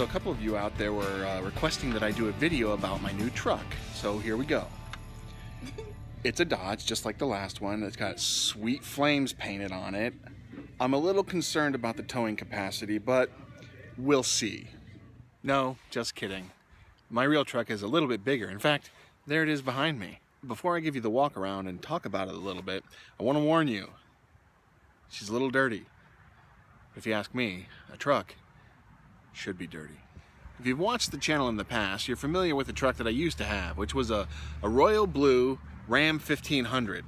So a couple of you out there were requesting that I do a video about my new truck. So here we go. It's a Dodge, just like the last one. It's got sweet flames painted on it. I'm a little concerned about the towing capacity, but we'll see. No, just kidding. My real truck is a little bit bigger. In fact, there it is behind me. Before I give you the walk around and talk about it a little bit, I want to warn you. She's a little dirty. If you ask me, a truck should be dirty. If you've watched the channel in the past, you're familiar with the truck that I used to have, which was a royal blue Ram 1500.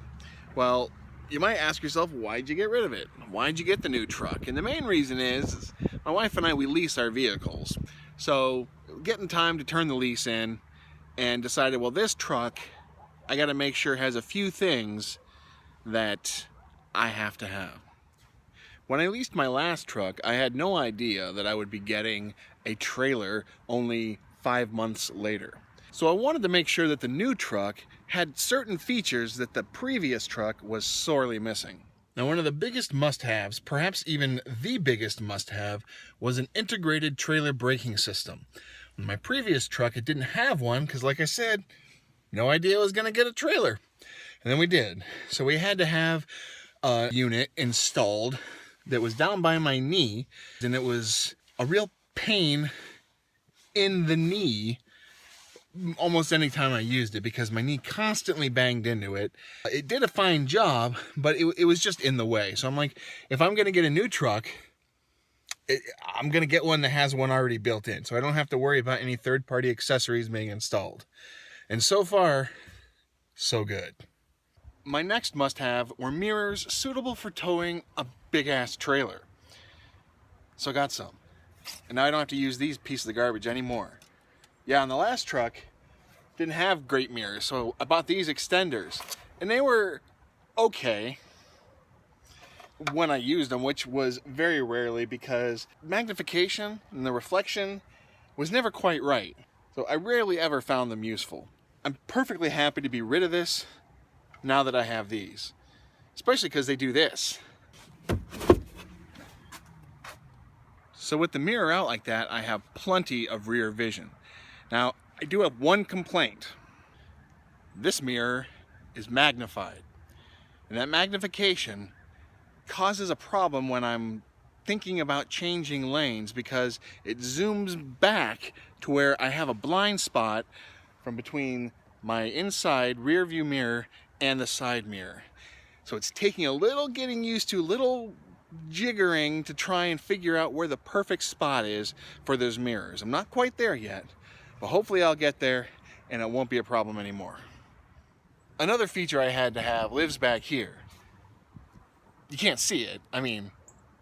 Well, you might ask yourself, why'd you get rid of it? Why'd you get the new truck? And the main reason is my wife and I, we lease our vehicles. So getting time to turn the lease in and decided, well, this truck, I got to make sure has a few things that I have to have. When I leased my last truck, I had no idea that I would be getting a trailer only 5 months later. So I wanted to make sure that the new truck had certain features that the previous truck was sorely missing. Now, one of the biggest must-haves, perhaps even the biggest must-have, was an integrated trailer braking system. In my previous truck, it didn't have one because, like I said, no idea I was going to get a trailer. And then we did. So we had to have a unit installed that was down by my knee, and it was a real pain in the knee almost any time I used it because my knee constantly banged into it. It did a fine job, but it was just in the way. So I'm like, if I'm going to get a new truck, I'm going to get one that has one already built in, so I don't have to worry about any third-party accessories being installed. And so far, so good. My next must-have were mirrors suitable for towing a big-ass trailer. So I got some. And now I don't have to use these pieces of garbage anymore. Yeah, on the last truck, didn't have great mirrors, so I bought these extenders. And they were okay when I used them, which was very rarely because magnification and the reflection was never quite right. So I rarely ever found them useful. I'm perfectly happy to be rid of this now that I have these, especially because they do this. So with the mirror out like that, I have plenty of rear vision. Now, I do have one complaint. This mirror is magnified, and that magnification causes a problem when I'm thinking about changing lanes because it zooms back to where I have a blind spot from between my inside rear view mirror and the side mirror. So it's taking a little getting used to, little jiggering to try and figure out where the perfect spot is for those mirrors. I'm not quite there yet, but hopefully I'll get there and it won't be a problem anymore. Another feature I had to have lives back here. You can't see it. I mean,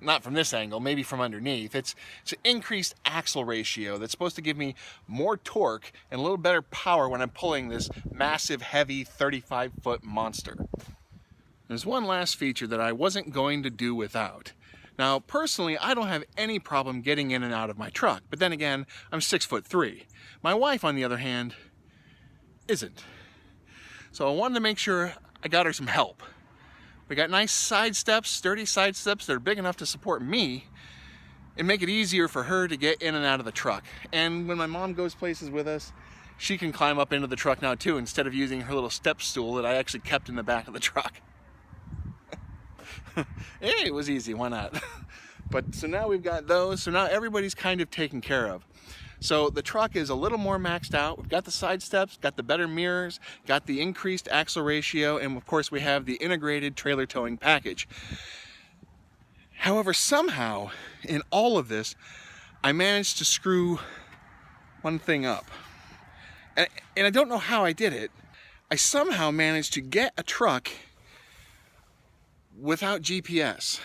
not from this angle, maybe from underneath. It's an increased axle ratio that's supposed to give me more torque and a little better power when I'm pulling this massive, heavy 35-foot monster. There's one last feature that I wasn't going to do without. Now, personally, I don't have any problem getting in and out of my truck, but then again, I'm 6'3". My wife, on the other hand, isn't. So I wanted to make sure I got her some help. We got nice side steps, sturdy side steps that are big enough to support me and make it easier for her to get in and out of the truck. And when my mom goes places with us, she can climb up into the truck now too, instead of using her little step stool that I actually kept in the back of the truck. Hey, it was easy, why not? But so now we've got those, so now everybody's kind of taken care of. So the truck is a little more maxed out. We've got the side steps, got the better mirrors, got the increased axle ratio, and of course we have the integrated trailer towing package. However, somehow in all of this, I managed to screw one thing up. And I don't know how I did it. I somehow managed to get a truck without GPS.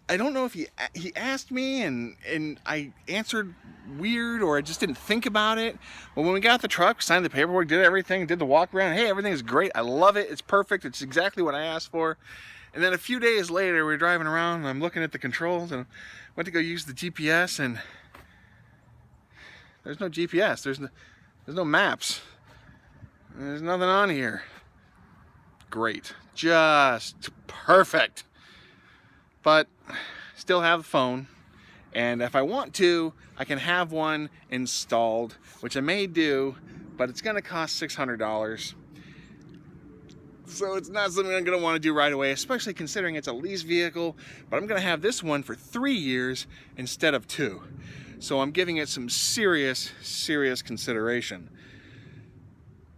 I don't know if he asked me and I answered weird, or I just didn't think about it. But when we got the truck, signed the paperwork, did everything, did the walk around, hey, everything is great, I love it, it's perfect, it's exactly what I asked for. And then a few days later, we were driving around and I'm looking at the controls and went to go use the GPS and there's no GPS, there's no maps, there's nothing on here. Great, just perfect. But still have the phone And if I want to, I can have one installed, which I may do, but it's gonna cost $600. So it's not something I'm gonna wanna do right away, especially considering it's a lease vehicle, but I'm gonna have this one for 3 years instead of 2. So I'm giving it some serious consideration.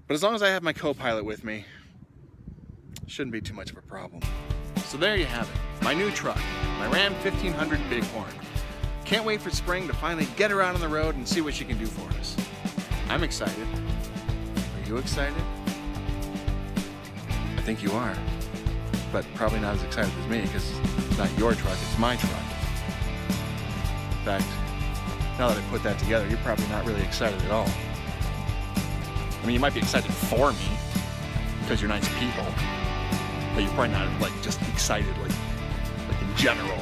But as long as I have my co-pilot with me, it shouldn't be too much of a problem. So there you have it, my new truck, my Ram 1500 Bighorn. Can't wait for spring to finally get her out on the road and see what she can do for us. I'm excited. Are you excited? I think you are, but probably not as excited as me because it's not your truck, it's my truck. In fact, now that I put that together, you're probably not really excited at all. I mean, you might be excited for me because you're nice people, but you're probably not like just excited like in general.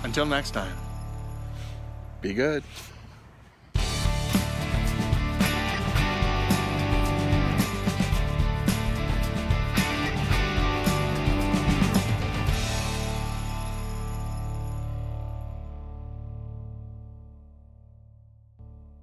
Until next time, be good.